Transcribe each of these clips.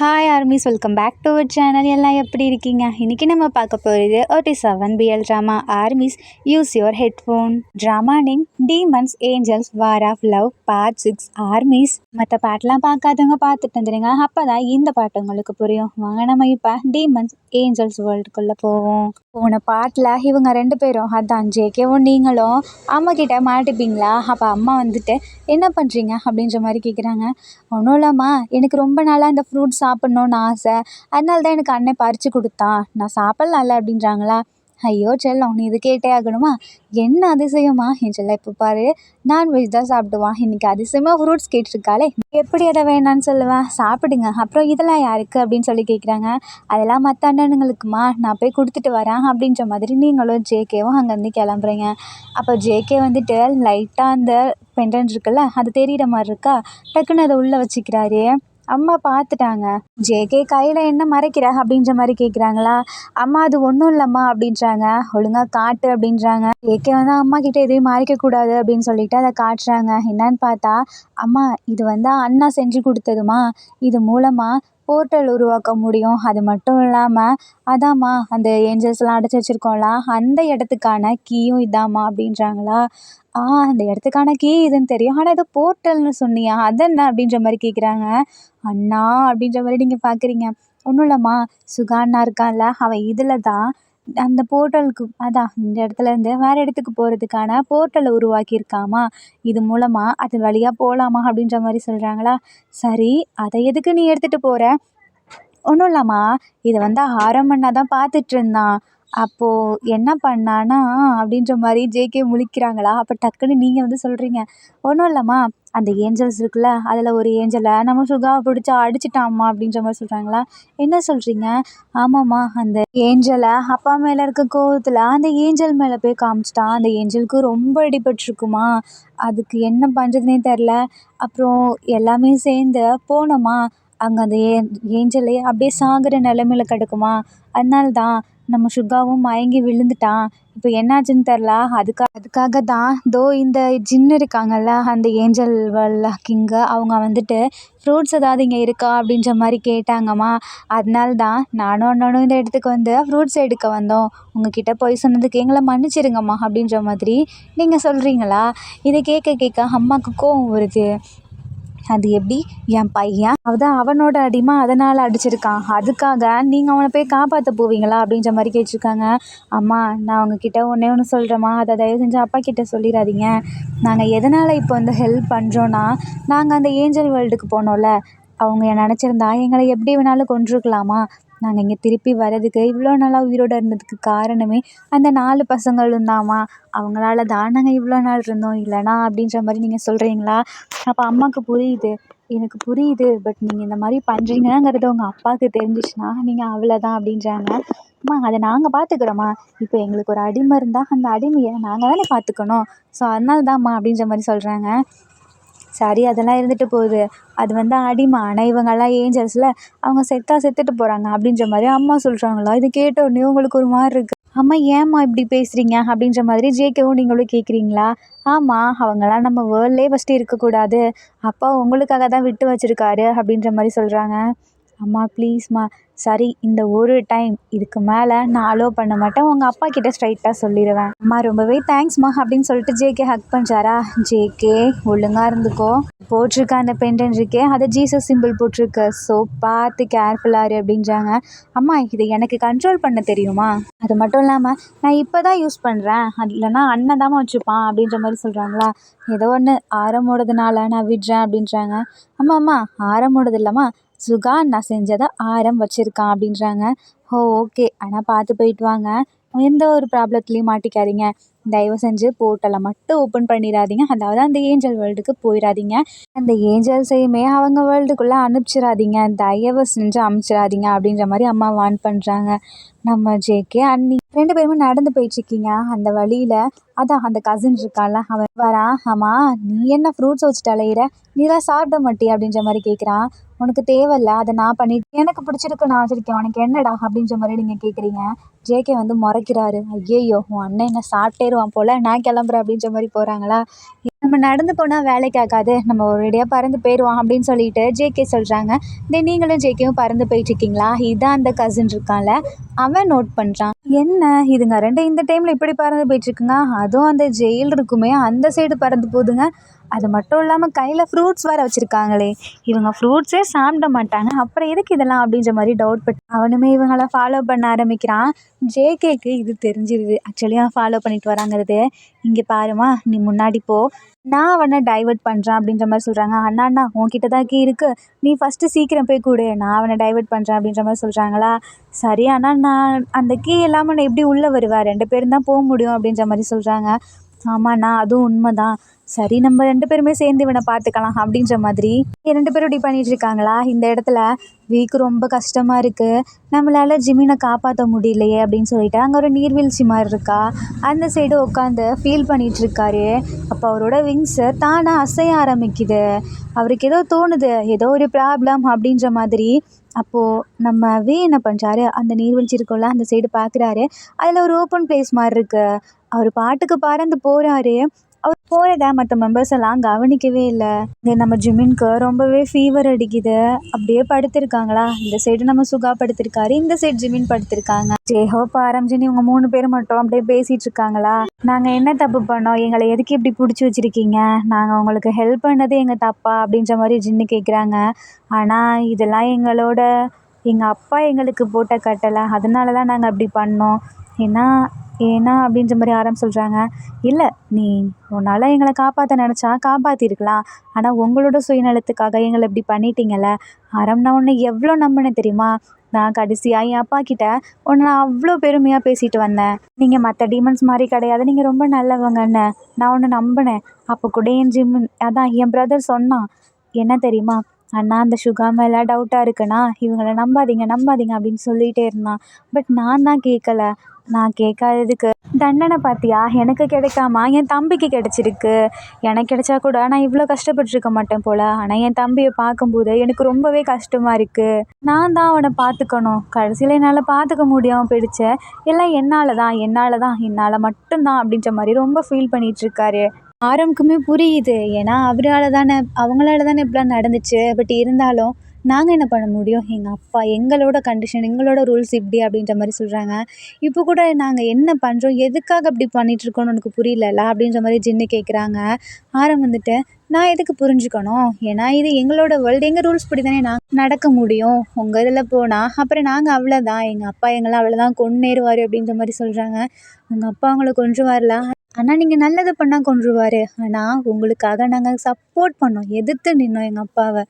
Hi armies, welcome back to our channel. எல்லாம் எப்படி இருக்கீங்க? இன்றைக்கி நம்ம பார்க்க போகிறது 37 BL drama armies use your headphone. Drama name demons angels war of love part 6 armies. மற்ற பாட்டெலாம் பார்க்காதவங்க பார்த்துட்டு வந்துடுங்க, அப்போ தான் இந்த பாட்டு உங்களுக்கு புரியும். வாங்க நம்ம இப்போ டீமன்ஸ் ஏஞ்சல்ஸ் வேர்ல்டுக்குள்ளே போவோம். போன பாட்டில் இவங்க 2 பேரும், அதான் ஜேகேவும் நீங்களும் அம்மாக்கிட்ட மாட்டிப்பீங்களா? அப்போ அம்மா வந்துட்டு என்ன பண்ணுறீங்க அப்படின்ற மாதிரி கேட்குறாங்க. ஒன்றும் இல்லைம்மா, எனக்கு ரொம்ப நாளாக இந்த ஃப்ரூட்ஸ் சாப்பிட்ணுன்னு ஆசை, அதனால தான் எனக்கு அண்ணன் பறித்து கொடுத்தான், நான் சாப்பிட்லாம்ல அப்படின்றாங்களா. ஐயோ செல்லம், நீ இது கேட்டே ஆகணுமா? என்ன அதிசயமா என் செல்லம், இப்போ பாரு நான்வெஜ் தான் சாப்பிடுவான், இன்றைக்கி அதிசயமாக ஃப்ரூட்ஸ் கேட்டிருக்காளே, எப்படி அதை வேணான்னு சொல்லுவேன்? சாப்பிடுங்க. அப்புறம் இதெல்லாம் யாருக்கு அப்படின்னு சொல்லி கேட்குறாங்க. அதெல்லாம் மற்ற அண்ணனுங்களுக்குமா, நான் போய் கொடுத்துட்டு வரேன் அப்படின்ற மாதிரி நீங்களும் ஜேகேவும் அங்கேருந்து கிளம்புறீங்க. அப்போ ஜேகே வந்துட்டு லைட்டாக அந்த பெண்டன்ட் இருக்குல்ல, அது தெரிகிற மாதிரி இருக்கா, டக்குன்னு அதை உள்ளே வச்சுக்கிறாரு. அம்மா பார்த்துட்டாங்க. ஜேகே கையில் என்ன மறைக்கிற அப்படின்ற மாதிரி கேட்குறாங்களா. அம்மா அது ஒன்றும் இல்லைம்மா அப்படின்றாங்க. ஒழுங்காக காட்டு அப்படின்றாங்க. ஜேகே வந்து அம்மா கிட்டே எதையும் மறைக்கக்கூடாது அப்படின்னு சொல்லிட்டு அதை காட்டுறாங்க. என்னன்னு பார்த்தா, அம்மா இது வந்து அண்ணா செஞ்சு கொடுத்ததுமா, இது மூலமாக போர்ட்டல் உருவாக்க முடியும், அது மட்டும் இல்லாமல் அதாம்மா அந்த ஏஞ்சல்ஸ்லாம் அடைச்சி வச்சுருக்கோம்ல, அந்த இடத்துக்கான கீயும் இதாம்மா அப்படின்றாங்களா. அந்த இடத்துக்கான கீ இதுன்னு தெரியும், ஆனால் ஏதோ போர்ட்டல்னு சொன்னியா, அது என்ன அப்படின்ற மாதிரி கேட்குறாங்க. அண்ணா அப்படின்ற மாதிரி நீங்கள் பார்க்குறீங்க. ஒன்றும் இல்லைம்மா, சுகா அண்ணா இருக்கான்ல, அவன் இதில் தான் அந்த போர்ட்டலுக்கு, அதான் இந்த இடத்துலேருந்து வேறு இடத்துக்கு போகிறதுக்கான போர்ட்டலை உருவாக்கியிருக்காமா, இது மூலமாக அது வழியாக போகலாமா அப்படின்ற மாதிரி சொல்கிறாங்களா. சரி, அதை எதுக்கு நீ எடுத்துகிட்டு போகிற? ஒன்றும் இல்லைம்மா, இதை வந்து ஆரம்பண்ணா தான் பார்த்துட்டு இருந்தான், அப்போது என்ன பண்ணானா அப்படின்ற மாதிரி ஜேகே முழிக்கிறாங்களா. அப்போ டக்குன்னு நீங்கள் வந்து சொல்கிறீங்க, ஒன்றும் இல்லைம்மா, அந்த ஏஞ்சல்ஸ் இருக்குல்ல, அதில் ஒரு ஏஞ்சலை நம்ம சுகாவை பிடிச்சி அடிச்சிட்டாம்மா அப்படின்ற மாதிரி சொல்கிறாங்களா. என்ன சொல்கிறீங்க? ஆமாம்மா, அந்த ஏஞ்சலை அப்பா மேலே இருக்க கோவத்தில் அந்த ஏஞ்சல் மேலே போய் காமிச்சிட்டான், அந்த ஏஞ்சலுக்கு ரொம்ப அடிபட்டிருக்குமா, அதுக்கு என்ன பண்ணுறதுனே தெரில, அப்புறம் எல்லாமே சேர்ந்து போனோமா, அங்கே அந்த ஏஞ்சலே அப்படியே சாகிற நிலமையில கிடக்குமா, அதனால தான் நம்ம சுகாவும் மயங்கி விழுந்துட்டான், இப்போ என்னாச்சுன்னு தெரில, அதுக்காக தான் இந்த ஜின்னு இருக்காங்கல்ல, அந்த ஏஞ்சல் வேர்ல்ட் கிங்கு, அவங்க வந்துட்டு ஃப்ரூட்ஸ் ஏதாவது இங்கே இருக்கா அப்படின்ற மாதிரி கேட்டாங்கம்மா, அதனால தான் நானும் அண்ணனும் இந்த இடத்துக்கு வந்து ஃப்ரூட்ஸ் எடுக்க வந்தோம், உங்ககிட்ட போய் சொன்னதுக்கு எங்களை மன்னிச்சிருங்கம்மா அப்படின்ற மாதிரி நீங்கள் சொல்கிறீங்களா. இதை கேட்க அம்மாவுக்கு கோவம் வருது. அது எப்படி, என் பையன் அதான் அவனோட அடிமை, அதனால் அடிச்சிருக்கான், அதுக்காக நீங்கள் அவனை போய் காப்பாற்ற போவீங்களா அப்படின்ற மாதிரி கேட்டிருக்காங்க. அம்மா, நான் உங்ககிட்ட ஒன்று சொல்கிறேம்மா, அதை தயவு செஞ்சு அப்பா கிட்டே சொல்லிடாதீங்க. நாங்கள் எதனால் இப்போ வந்து ஹெல்ப் பண்ணுறோன்னா, நாங்கள் அந்த ஏஞ்சல் வேர்ல்டுக்கு போனோம்ல, அவங்க நினச்சிருந்தா எங்களை எப்படி வேணாலும் கொன்றுக்கலாமா, நாங்கள் இங்கே திருப்பி வர்றதுக்கு இவ்வளோ நாளாக உயிரோடு இருந்ததுக்கு காரணமே அந்த 4 பசங்களும் தாம்மா, அவங்களால தான் நாங்கள் இவ்வளோ நாள் இருந்தோம், இல்லைனா அப்படின்ற மாதிரி நீங்கள் சொல்கிறீங்களா. அப்போ அம்மாவுக்கு புரியுது, எனக்கு புரியுது, பட் நீங்கள் இந்த மாதிரி பண்ணுறீங்கங்கிறது உங்கள் அப்பாவுக்கு தெரிஞ்சிச்சுன்னா நீங்கள் அவ்வளோதான் அப்படின்றாங்க. அம்மா, அதை நாங்கள் பார்த்துக்குறோம்மா, இப்போ எங்களுக்கு ஒரு அடிமை இருந்தால் அந்த அடிமையை நாங்கள் தானே பார்த்துக்கணும், ஸோ அதனால தான்ம்மா அப்படின்ற மாதிரி சொல்கிறாங்க. சரி, அதெல்லாம் இருந்துட்டு போகுது, அது வந்து அடிமை, ஆனால் இவங்கெல்லாம் ஏஞ்சல்ஸில், அவங்க செத்துட்டு போகிறாங்க அப்படின்ற மாதிரி அம்மா சொல்கிறாங்களா. இது கேட்ட உடனே உங்களுக்கு ஒரு மாதிரி இருக்குது. அம்மா, ஏம்மா இப்படி பேசுகிறீங்க அப்படின்ற மாதிரி ஜேகேவும் நீங்களும் கேட்குறீங்களா. ஆமாம், அவங்களாம் நம்ம வேர்ல்ட்லேயே ஃபஸ்ட்டு இருக்கக்கூடாது, அப்பா உங்களுக்காக தான் விட்டு வச்சுருக்காரு அப்படின்ற மாதிரி சொல்கிறாங்க. அம்மா ப்ளீஸ்மா, சரி இந்த ஒரு டைம், இதுக்கு மேலே நான் அலோவ் பண்ண மாட்டேன், உங்கள் அப்பா கிட்டே ஸ்ட்ரைட்டாக சொல்லிடுவேன். அம்மா ரொம்பவே தேங்க்ஸ்மா அப்படின்னு சொல்லிட்டு ஜேகே ஹக் பண்ணுறாரா. ஜேகே ஒழுங்காக இருந்துக்கோ, போட்டிருக்க அந்த பெண்டன்ட் இருக்கே, அதை ஜீசஸ் சிம்பிள் போட்டிருக்கு, ஸோ பார்த்து கேர்ஃபுல்லாரு அப்படின்றாங்க. அம்மா, இதை எனக்கு கண்ட்ரோல் பண்ண தெரியுமா, அது மட்டும் இல்லாமல் நான் இப்போ தான் யூஸ் பண்ணுறேன், அது இல்லைனா அண்ணன் தாம்மா வச்சுப்பான் அப்படின்ற மாதிரி சொல்கிறாங்களா. ஏதோ ஒன்று ஆரமோடதுனால நான் விடுறேன் அப்படின்றாங்க. அம்மா, ஆரமோடது இல்லைம்மா, சுகா நான் செஞ்சதை ஆரம் வச்சுருக்கான் அப்படின்றாங்க. ஓகே, ஆனால் பார்த்து போயிட்டு வாங்க, எந்த ஒரு ப்ராப்ளத்துலேயும் மாட்டிக்காதீங்க, தயவு செஞ்சு போர்ட்டலை மட்டும் ஓப்பன் பண்ணிடாதீங்க, அதாவது அந்த ஏஞ்சல் வேர்ல்டுக்கு போயிடாதீங்க, அந்த ஏஞ்சல்ஸையுமே அவங்க வேர்ல்டுக்குள்ளே அனுப்பிச்சிடாதீங்க, தயவு செஞ்சு அனுப்பிச்சிடாதீங்க அப்படின்ற மாதிரி அம்மா வார்ன் பண்ணுறாங்க. நம்ம ஜேகே அண்ணி 2 பேருமே நடந்து போயிட்டுருக்கீங்க. அந்த வழியில் அதான் அந்த கசின் இருக்கான்ல, அவன் வரான். ஆமாம், நீ என்ன ஃப்ரூட்ஸ் வச்சுட்டு அலையிற, நீலாம் சாப்பிட மாட்டியா அப்படின்ற மாதிரி கேட்குறான். உனக்கு தேவையில்ல, அதை நான் பண்ணிட்டு எனக்கு பிடிச்சிருக்கு நான் வச்சுருக்கேன், உனக்கு என்னடா அப்படின்ற மாதிரி நீங்கள் கேட்குறீங்க. ஜேகே வந்து முறைக்கிறாரு. ஐயையோ, உன் அண்ணன் என்ன சாப்பிட்டேருவான் போல், நான் கிளம்புறேன் அப்படின்ற மாதிரி போகிறாங்களா. நம்ம நடந்து போனால் வேலைக்கு ஆகாது, நம்ம ஒரேடியாக பறந்து போயிடுவோம் அப்படின்னு சொல்லிட்டு ஜேகே சொல்கிறாங்க. தென் நீங்களும் ஜேகேவும் பறந்து போயிட்டுருக்கீங்களா? இதான் அந்த கசின் இருக்கான்ல, அவன் நோட் பண்ணுறான். என்ன இதுங்க ரெண்டு இந்த டைமில் இப்படி பறந்து போயிட்டுருக்குங்க, அதுவும் அந்த ஜெயில் இருக்குமே அந்த சைடு பறந்து போகுதுங்க. அது மட்டும் இல்லாமல் கையில் ஃப்ரூட்ஸ் வேறு வச்சுருக்காங்களே, இவங்க ஃப்ரூட்ஸே சாப்பிட மாட்டாங்க, அப்புறம் எதுக்கு இதெல்லாம் அப்படின்ற மாதிரி டவுட் பட்டு அவனுமே இவங்கள ஃபாலோ பண்ண ஆரம்பிக்கிறான். ஜேகேக்கு இது தெரிஞ்சிருது ஆக்சுவலி அவன் ஃபாலோ பண்ணிட்டு வராங்கிறது. இங்கே பாருமா, நீ முன்னாடி போ, நான் அவனை டைவர்ட் பண்ணுறேன் அப்படின்ற மாதிரி சொல்கிறாங்க. அண்ணா அண்ணா உன்கிட்ட தான் கீ இருக்குது, நீ ஃபஸ்ட்டு சீக்கிரம் போய் கூடு, நான் அவனை டைவர்ட் பண்ணுறேன் அப்படின்ற மாதிரி சொல்கிறாங்களா. சரி ஆனால் நான் அந்த கீ இல்லாமல் நான் எப்படி உள்ளே வருவேன், 2 பேரும் தான் போக முடியும் அப்படின்ற மாதிரி சொல்கிறாங்க. ஆமாண்ணா அதுவும் உண்மை தான், சரி நம்ம 2 பேருமே சேர்ந்து இவனை பார்த்துக்கலாம் அப்படின்ற மாதிரி 2 பேரும் இப்படி பண்ணிட்டு இருக்காங்களா. இந்த இடத்துல வீக்கு ரொம்ப கஷ்டமாக இருக்குது, நம்மளால் ஜிமினை காப்பாற்ற முடியலையே அப்படின்னு சொல்லிட்டு அங்கே ஒரு நீர்வீழ்ச்சி மாதிரி இருக்கா, அந்த சைடு உட்காந்து ஃபீல் பண்ணிகிட்டு இருக்காரு. அப்போ அவரோட விங்ஸு தானாக அசைய ஆரம்பிக்குது. அவருக்கு ஏதோ தோணுது, ஏதோ ஒரு ப்ராப்ளம் அப்படின்ற மாதிரி. அப்போது நம்ம என்ன பண்ணுறாரு, அந்த நீர்வீழ்ச்சி இருக்கும்ல அந்த சைடு பார்க்குறாரு. அதில் ஒரு ஓப்பன் பிளேஸ் மாதிரி இருக்குது. அவர் பாட்டுக்கு பறந்து போகிறாரு. அவர் போகிறத மற்ற மெம்பர்ஸ் எல்லாம் கவனிக்கவே இல்லை. இங்கே நம்ம ஜிமின்க்கு ரொம்பவே ஃபீவர் அடிக்குது, அப்படியே படுத்திருக்காங்களா. இந்த சைடு நம்ம சுகா படுத்திருக்காரு, இந்த சைடு ஜிமின் படுத்திருக்காங்க. ஜேஹோப் ஆரம்பிச்சுன்னு இவங்க 3 பேர் மட்டும் அப்படியே பேசிகிட்டு இருக்காங்களா. நாங்கள் என்ன தப்பு பண்ணோம், எங்களை எதுக்கு இப்படி பிடிச்சி வச்சுருக்கீங்க, நாங்கள் உங்களுக்கு ஹெல்ப் பண்ணது எங்கள் தப்பா அப்படின்ற மாதிரி ஜின்னு கேட்குறாங்க. ஆனால் இதெல்லாம் எங்கள் அப்பா எங்களுக்கு போட்ட கட்டளை, அதனால தான் நாங்கள் அப்படி பண்ணோம். ஏன்னா அப்படின்ற மாதிரி சொல்கிறாங்க. இல்லை, உன்னால் எங்களை காப்பாற்ற நினச்சா காப்பாற்றிருக்கலாம், ஆனால் உங்களோட சுயநலத்துக்காக எங்களை இப்படி பண்ணிட்டீங்கல்ல. நான் உன்னை எவ்வளோ நம்பினேன் தெரியுமா, நான் கடைசியாக என் அப்பா கிட்ட உன்னை நான் அவ்வளோ பெருமையாக பேசிட்டு வந்தேன். நீங்கள் மற்ற டீமன்ஸ் மாதிரி கிடையாது, நீங்கள் ரொம்ப நல்லவங்கன்னு நான் உன்னை நம்பினேன். அப்போ கூட என் பிரதர் சொன்னான் என்ன தெரியுமா, அண்ணா அந்த சுகா மேலே டவுட்டாக இருக்குண்ணா, இவங்களை நம்பாதீங்க அப்படின்னு சொல்லிகிட்டே இருந்தான். பட் நான் தான் கேட்கல. நான் கேட்காததுக்கு தண்டனை பார்த்தியா எனக்கு கிடைக்காம என் தம்பிக்கு கிடச்சிருக்கு. எனக்கு கிடைச்சா கூட நான் இவ்வளோ கஷ்டப்பட்டுருக்க மாட்டேன் போல். ஆனால் என் தம்பியை பார்க்கும்போது எனக்கு ரொம்பவே கஷ்டமாக இருக்குது. நான் தான் அவனை பார்த்துக்கணும், கடைசியில் என்னால் பார்த்துக்க முடியாமல் போயிடுச்சு. எல்லாம் என்னால் மட்டும்தான் அப்படின்ற மாதிரி ரொம்ப ஃபீல் பண்ணிகிட்ருக்காரு. ஆரம்புக்குமே புரியுது, ஏன்னா அவங்களால தானே இப்படிலாம் நடந்துச்சு. பட் இருந்தாலும் நாங்கள் என்ன பண்ண முடியும், எங்கள் அப்பா எங்களோட கண்டிஷன், எங்களோட ரூல்ஸ் இப்படி அப்படின்ற மாதிரி சொல்கிறாங்க. இப்போ கூட நாங்கள் என்ன பண்ணுறோம், எதுக்காக அப்படி பண்ணிகிட்ருக்கோன்னு உனக்கு புரியலல்ல அப்படின்ற மாதிரி ஜின்னு கேட்குறாங்க. வந்துட்டு நான் எதுக்கு புரிஞ்சுக்கணும், ஏன்னா இது எங்களோட வேர்ல்டு, எங்கள் ரூல்ஸ் படி தானே நாங்கள் நடக்க முடியும். உங்கள் இதில் போனால் அப்புறம் நாங்கள் அவ்வளோதான், எங்கள் அப்பா எங்களை அவ்வளோதான் கொன்னேறுவார் அப்படின்ற மாதிரி சொல்கிறாங்க. உங்கள் அப்பா அவங்கள கொன்றுவார்ல, ஆனால் நீங்கள் நல்லது பண்ணால் கொன்றுவார். ஆனால் உங்களுக்காக நாங்கள் சப்போர்ட் பண்ணோம், எதிர்த்து நின்னோம் எங்கள் அப்பாவை.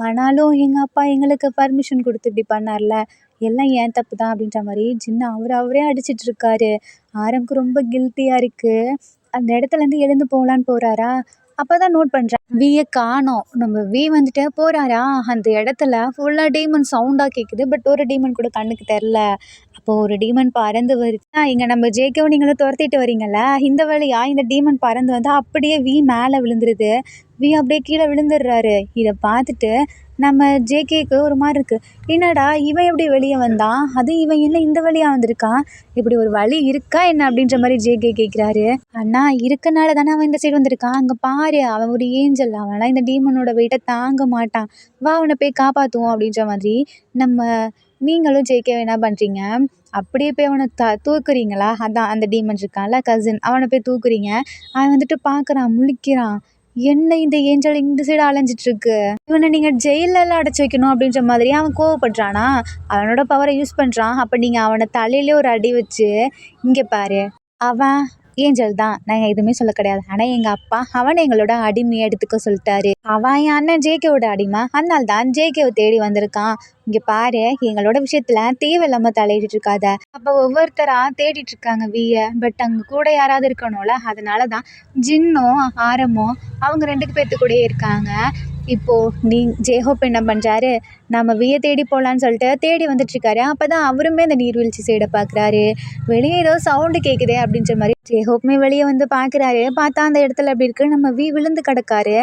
ஆனாலும் எங்கள் அப்பா எங்களுக்கு பர்மிஷன் கொடுத்து இப்படி பண்ணார்ல, எல்லாம் ஏன் தப்பு தான் அப்படின்ற மாதிரி ஜின்னு அவரே அடிச்சிட்ருக்காரு. ஆரம்புக்கு ரொம்ப கில்ட்டியாக இருக்குது. அந்த இடத்துலேருந்து எழுந்து போகலான்னு போகிறாரா, அப்போ தான் நோட் பண்ணுறேன் வீயை காணோம். நம்ம வந்துட்டு போகிறாரா, அந்த இடத்துல ஃபுல்லாக டீமன் சவுண்டாக கேட்குது. பட் ஒரு டீமன் கூட கண்ணுக்கு தெரில. அப்போது ஒரு டீமன் பறந்து வருது. இங்கே நம்ம ஜேகேவை நீங்களும் துரத்திட்டு வரீங்கள்ல, இந்த வழியாக இந்த டீமன் பறந்து வந்து அப்படியே மேலே விழுந்துருது. அப்படியே கீழே விழுந்துடுறாரு. இதை பார்த்துட்டு நம்ம ஜேகேக்கு ஒரு மாதிரி இருக்குது, என்னடா இவன் எப்படி வெளியே வந்தான், இவன் என்ன இந்த வழியாக வந்திருக்கான், இப்படி ஒரு வழி இருக்கா என்ன அப்படின்ற மாதிரி ஜேகே கேட்குறாரு. அண்ணா இருக்கனால தானே அவன் இந்த சைடு வந்திருக்கான், அங்கே பாரு அவன் ஒரு ஏஞ்சல், அவன்லாம் இந்த டீமனோட வெயிட்டை தாங்க மாட்டான், வா அவனை போய் காப்பாற்றுவோம் அப்படின்ற மாதிரி நீங்களும் ஜேகே என்ன பண்ணுறீங்க, அப்படியே போய் அவனை தூக்குறீங்களா. அதான் அந்த டீமன் இருக்கான்ல கசின், அவனை போய் தூக்குறீங்க. அவன் வந்துட்டு பார்க்குறான், முழிக்கிறான், என்ன இந்த ஏஞ்சல் இந்த சைடு அலைஞ்சிட்ருக்கு, இவனை நீங்கள் ஜெயிலெல்லாம் அடைச்சி வைக்கணும் அப்படின்ற மாதிரி அவன் கோவப்படுறானா, அவனோட பவரை யூஸ் பண்ணுறான். அப்போ நீங்கள் அவனை தலையிலே ஒரு அடி வச்சு, இங்கே பாரு அவன் ஏஞ்சல் தான், நாங்கள் எதுவுமே சொல்ல கிடையாது, ஆனால் எங்கள் அப்பா அவனை எங்களோட அடிமையை எடுத்துக்க சொல்லிட்டாரு, அவன் என் அண்ணன் ஜேகேவோட அடிமை, அதனால தான் ஜேகேவை தேடி வந்திருக்கான். இங்கே பாரு எங்களோட விஷயத்தில் தேவையில்லாமல் தலையிட்டு இருக்காத. அப்போ ஒவ்வொருத்தராக தேடிட்டு இருக்காங்க பட் அங்கே கூட யாராவது இருக்கணும்ல, அதனால தான் ஜின்னும் ஆரமும் அவங்க 2 பேர்த்து கூடயே இருக்காங்க. இப்போது ஜேஹோப் என்ன பண்ணுறாரு, நம்ம தேடி போகலான்னு சொல்லிட்டு தேடி வந்துட்டுருக்காரு. அப்போ தான் அவருமே அந்த நீர்வீழ்ச்சி சைடை பார்க்குறாரு. வெளியே ஏதோ சவுண்டு கேட்குதே அப்படின்ற மாதிரி ஜேஹோப்புமே வெளியே வந்து பார்க்குறாரு. பார்த்தா அந்த இடத்துல அப்படி இருக்குது, நம்ம விழுந்து கிடக்காரு.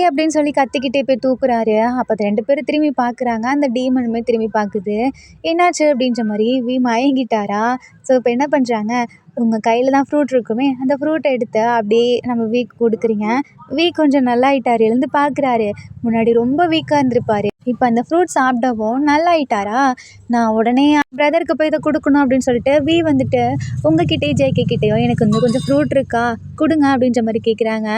அப்படின்னு சொல்லி கத்திக்கிட்டே போய் தூக்குறாரு. அப்போ 2 பேரும் திரும்பி பார்க்குறாங்க. அந்த டீமனுமே திரும்பி பார்க்குது. என்னாச்சு அப்படின்ற மாரி மயங்கிட்டாரா? ஸோ இப்போ என்ன பண்ணுறாங்க, உங்கள் கையில் தான் ஃப்ரூட் இருக்குமே, அந்த ஃப்ரூட்டை எடுத்து அப்படியே நம்ம வீக்கு கொடுக்குறீங்க. கொஞ்சம் நல்லாயிட்டாரு. எழுந்து பார்க்குறாரு. முன்னாடி ரொம்ப வீக்காக இருந்திருப்பாரு. இப்போ அந்த ஃப்ரூட் சாப்பிடவும் நல்லாயிட்டாரா? நான் உடனே என் பிரதருக்கு போய் இதை கொடுக்கணும் அப்படின்னு சொல்லிட்டு வந்துட்டு உங்ககிட்டயும் ஜேகே கிட்டேயும் எனக்கு வந்து கொஞ்சம் ஃப்ரூட் இருக்கா கொடுங்க அப்படின்ற மாதிரி கேட்குறாங்க.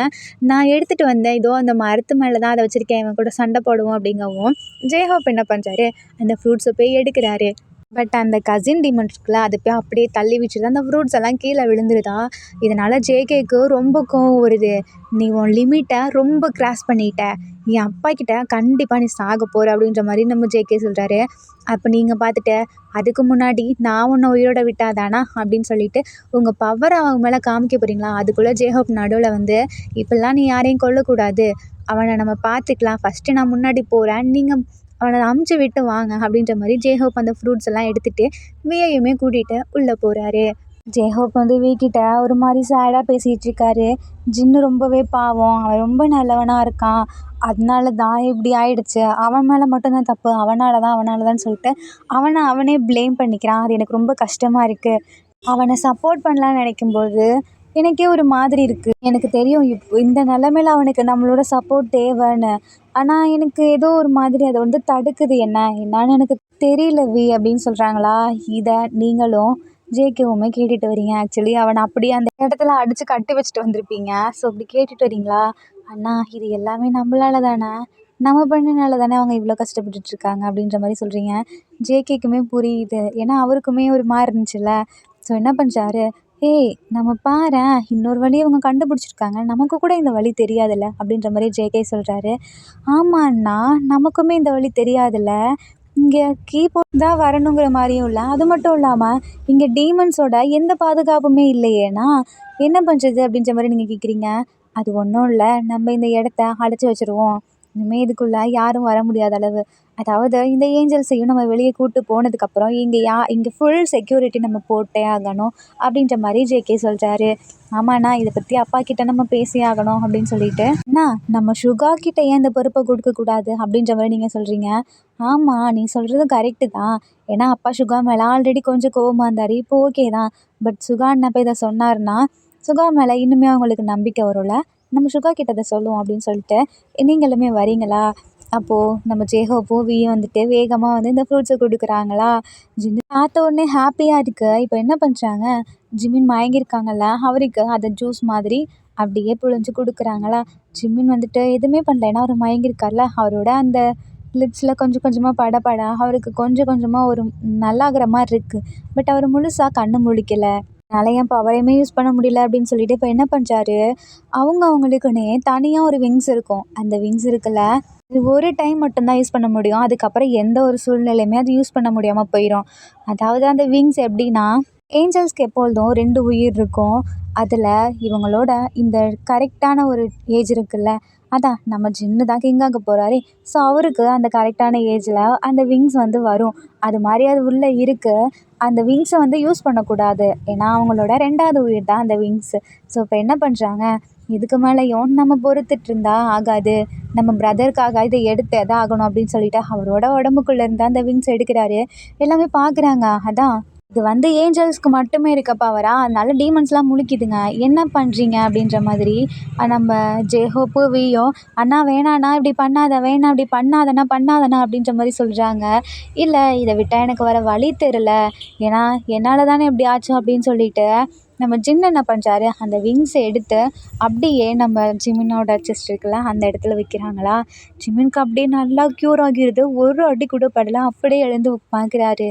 நான் எடுத்துகிட்டு வந்தேன், இதோ அந்த மரத்து மேலே தான் அதை வச்சுருக்கேன், இவன் கூட சண்டை போடுவோம் அப்படிங்கவும் ஜேஹோப் என்ன பண்ணுறாரு, அந்த ஃப்ரூட்ஸை போய் எடுக்கிறாரு. பட் அந்த கசின் டீமன் இருக்குல்ல, அது போய் அப்படியே தள்ளி வச்சுட்டு அந்த ஃப்ரூட்ஸ் எல்லாம் கீழே விழுந்துருதா. இதனால் ஜேகேக்கு ரொம்ப கோவம் வருது. நீ உன் லிமிட்டை ரொம்ப கிராஸ் பண்ணிட்ட, என் அப்பா கிட்ட கண்டிப்பாக நீ சாக போகிற அப்படின்ற மாதிரி நம்ம ஜேகே சொல்கிறாரு. அப்போ நீங்கள் பார்த்துட்டு அதுக்கு முன்னாடி நான் உன்னை உயிரோட விட்டாதானா அப்படின்னு சொல்லிட்டு உங்கள் பவரை அவங்க மேலே காமிக்க போகிறீங்களா? அதுக்குள்ளே ஜேஹோப் நடுவில் வந்து இப்படிலாம் நீ யாரையும் கொல்லக்கூடாது, அவனை நம்ம பார்த்துக்கலாம், ஃபஸ்ட்டு நான் முன்னாடி போகிறேன், நீங்கள் அவனை அமுச்சு விட்டு வாங்க அப்படின்ற மாதிரி ஜேஹோப் அந்த ஃப்ரூட்ஸ் எல்லாம் எடுத்துகிட்டு வியையுமே கூட்டிகிட்டு உள்ளே போகிறாரு. ஜேஹோப் வந்து கிட்ட ஒரு மாதிரி சேடாக பேசிகிட்டு இருக்காரு. ஜின்னு ரொம்பவே பாவம், அவன் ரொம்ப நல்லவனாக இருக்கான், அதனால தான் இப்படி ஆயிடுச்சு, அவன் மேலே மட்டும்தான் தப்பு, அவனால தான் சொல்லிட்டு அவனே ப்ளேம் பண்ணிக்கிறான். அது எனக்கு ரொம்ப கஷ்டமாக இருக்குது. அவனை சப்போர்ட் பண்ணலான்னு நினைக்கும்போது எனக்கே ஒரு மாதிரி இருக்குது. எனக்கு தெரியும் இப்போ இந்த நிலமையில அவனுக்கு நம்மளோட சப்போர்ட் தேவைன்னு. ஆனால் எனக்கு ஏதோ ஒரு மாதிரி அதை வந்து தடுக்குது. என்னான்னு எனக்கு தெரியல அப்படின்னு சொல்கிறாங்களா. இதை நீங்களும் ஜேகேவுமே கேட்டுட்டு வரீங்க. ஆக்சுவலி அவனை அப்படியே அந்த இடத்துல அடித்து கட்டி வச்சுட்டு வந்திருப்பீங்க. ஸோ அப்படி கேட்டுட்டு வரீங்களா? அண்ணா இது எல்லாமே நம்மளால தானே, நம்ம பண்ணனால தானே அவங்க இவ்வளோ கஷ்டப்பட்டுட்ருக்காங்க அப்படின்ற மாதிரி சொல்கிறீங்க. ஜேகேக்குமே புரியுது, ஏன்னா அவருக்குமே ஒரு மாதிரி இருந்துச்சுல்ல. ஸோ என்ன பண்ணுறாரு, ஏய் நம்ம பாரேன், இன்னொரு வழி அவங்க கண்டுபிடிச்சிருக்காங்க, நமக்கு கூட இந்த வழி தெரியாதுல்ல அப்படின்ற மாதிரி ஜேகே சொல்கிறாரு. ஆமாண்ணா, நமக்குமே இந்த வழி தெரியாதுல்ல, இங்கே கீபோர்ட் தான் வரணுங்கிற மாதிரியும் இல்லை, அது மட்டும் இல்லாமல் இங்கே டீமன்ஸோட எந்த பாதுகாப்புமே இல்லையேண்ணா, என்ன பண்ணுறது அப்படின்ற மாதிரி நீங்கள் கேட்குறீங்க. அது ஒன்றும் இல்லை, நம்ம இந்த இடத்த அடைச்சி வச்சுருவோம், இனிமேல் இதுக்குள்ளே யாரும் வர முடியாத அளவு. அதாவது இந்த ஏஞ்சல்ஸையும் நம்ம வெளியே கூப்பிட்டு போனதுக்கப்புறம் இங்கே ஃபுல் செக்யூரிட்டி நம்ம போட்டே ஆகணும் அப்படின்ற மாதிரி ஜேகே சொல்கிறாரு. ஆமாண்ணா, இதை பற்றி அப்பா கிட்ட நம்ம பேசி ஆகணும் அப்படின்னு சொல்லிட்டு, அண்ணா நம்ம சுகா கிட்ட ஏன் இந்த பொறுப்பை கொடுக்கக்கூடாது அப்படின்ற மாதிரி நீங்கள் சொல்கிறீங்க. ஆமாம், நீ சொல்கிறது கரெக்டு தான். ஏன்னா அப்பா சுகா மேலே ஆல்ரெடி கொஞ்சம் கோவமாக இருந்தார், இப்போ ஓகே தான். பட் சுகா அண்ணப்போ இதை சொன்னார்னா சுகா மேலே இன்னுமே அவங்களுக்கு நம்பிக்கை வரும்ல, நம்ம சுகா கிட்ட இதை சொல்லுவோம் அப்படின்னு சொல்லிட்டு நீங்களுமே வரீங்களா? அப்போது நம்ம ஜேஹோப்பும் வந்துட்டு வேகமாக வந்து இந்த ஃப்ரூட்ஸை கொடுக்குறாங்களா. ஜிம்மி பார்த்த உடனே ஹாப்பியாக இருக்குது. இப்போ என்ன பண்ணுறாங்க, ஜிம்மின் மயங்கியிருக்காங்கல்ல, அவருக்கு அதை ஜூஸ் மாதிரி அப்படியே புழிஞ்சு கொடுக்குறாங்களா. ஜிம்மின் வந்துட்டு எதுவுமே பண்ணல, ஏன்னா அவர் மயங்கியிருக்கார்ல, அவரோட அந்த லிப்ஸில் கொஞ்சம் கொஞ்சமாக பட அவருக்கு கொஞ்சம் கொஞ்சமாக ஒரு நல்லாகிற மாதிரி இருக்குது. பட் அவர் முழுசாக கண்ணு முழிக்கலை, அதனால் என் பவரையுமே யூஸ் பண்ண முடியல அப்படின்னு சொல்லிட்டு இப்போ என்ன பண்ணுறாரு, அவங்களுக்குன்னே தனியாக ஒரு விங்ஸ் இருக்கும். அந்த விங்ஸ் இருக்குல்ல, அது ஒரு டைம் மட்டும்தான் யூஸ் பண்ண முடியும். அதுக்கப்புறம் எந்த ஒரு சூழ்நிலையுமே அது யூஸ் பண்ண முடியாமல் போயிடும். அதாவது அந்த விங்ஸ் எப்படின்னா, ஏஞ்சல்ஸ்க்கு எப்பொழுதும் 2 உயிர் இருக்கும். அதில் இவங்களோட இந்த கரெக்டான ஒரு ஏஜ் இருக்குல்ல, அதான் நம்ம ஜின்னு தான் கிங்காக போகிறாரே, ஸோ அவருக்கு அந்த கரெக்டான ஏஜில் அந்த விங்ஸ் வந்து வரும். அது மாதிரி அது உள்ளே இருக்குது. அந்த விங்ஸை வந்து யூஸ் பண்ணக்கூடாது, ஏன்னா அவங்களோட 2வது உயிர் தான் அந்த விங்ஸு. ஸோ இப்போ என்ன பண்ணுறாங்க, இதுக்கு மேலேயும் நம்ம பொறுத்துட்டு இருந்தா ஆகாது, நம்ம பிரதருக்காக இதை எடுத்தே தான் ஆகணும் அப்படின்னு சொல்லிட்டு அவரோட உடம்புக்குள்ளே இருந்தால் அந்த விங்ஸ் எடுக்கிறாரு. எல்லாமே பார்க்குறாங்க. அதான் இது வந்து ஏஞ்சல்ஸ்க்கு மட்டுமே இருக்க பவரா, அதனால டீமன்ஸ்லாம் முழிக்குதுங்க, என்ன பண்ணுறீங்க அப்படின்ற மாதிரி. நம்ம ஜேஹோப்பு அண்ணா வேணாண்ணா இப்படி பண்ணாத, வேணாம் இப்படி பண்ணாதண்ணா அப்படின்ற மாதிரி சொல்கிறாங்க. இல்லை இதை விட்டால் எனக்கு வர வழி தெரில, ஏன்னா என்னால் தானே இப்படி ஆச்சு அப்படின்னு சொல்லிட்டு நம்ம ஜின் என்ன பண்ணுறாரு, அந்த விங்ஸை எடுத்து அப்படியே நம்ம ஜிமினோட செஸ்ட் இருக்குல்ல அந்த இடத்துல வைக்கிறாங்களா. ஜிமினுக்கு அப்படியே நல்லா க்யூர் ஆகிடுது, ஒரு அடி கூட படலை, அப்படியே எழுந்து பார்க்குறாரு.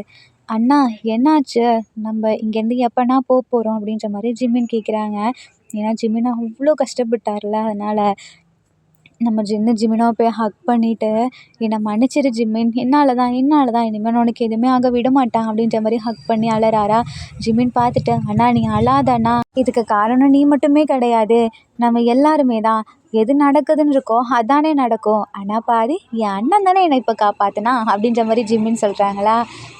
அண்ணா என்னாச்சு, நம்ம இங்கேருந்து எப்போண்ணா போகிறோம் அப்படின்ற மாதிரி ஜிமின் கேட்குறாங்க. ஏன்னா ஜிமின் அவ்வளோ கஷ்டப்பட்டார்ல, அதனால் நம்ம ஜிமினாவை போய் ஹக் பண்ணிவிட்டு, என்னை மன்னிச்சிரு ஜிமின், என்னால் தான் இனிமேல் உனக்கு எதுவுமே ஆக விட மாட்டான் அப்படின்ற மாதிரி ஹக் பண்ணி அழறாரா. ஜிமின் பார்த்துட்டு, அண்ணா நீ அழாதண்ணா, இதுக்கு காரணம் நீ மட்டுமே கிடையாது, நம்ம எல்லாருமே தான், எது நடக்குதுன்னு இருக்கோ அதானே நடக்கும், ஆனால் பாரு என் அண்ணன் தானே என்னை இப்போ காப்பாற்றினா அப்படின்ற மாதிரி ஜிமின் சொல்கிறாங்களா.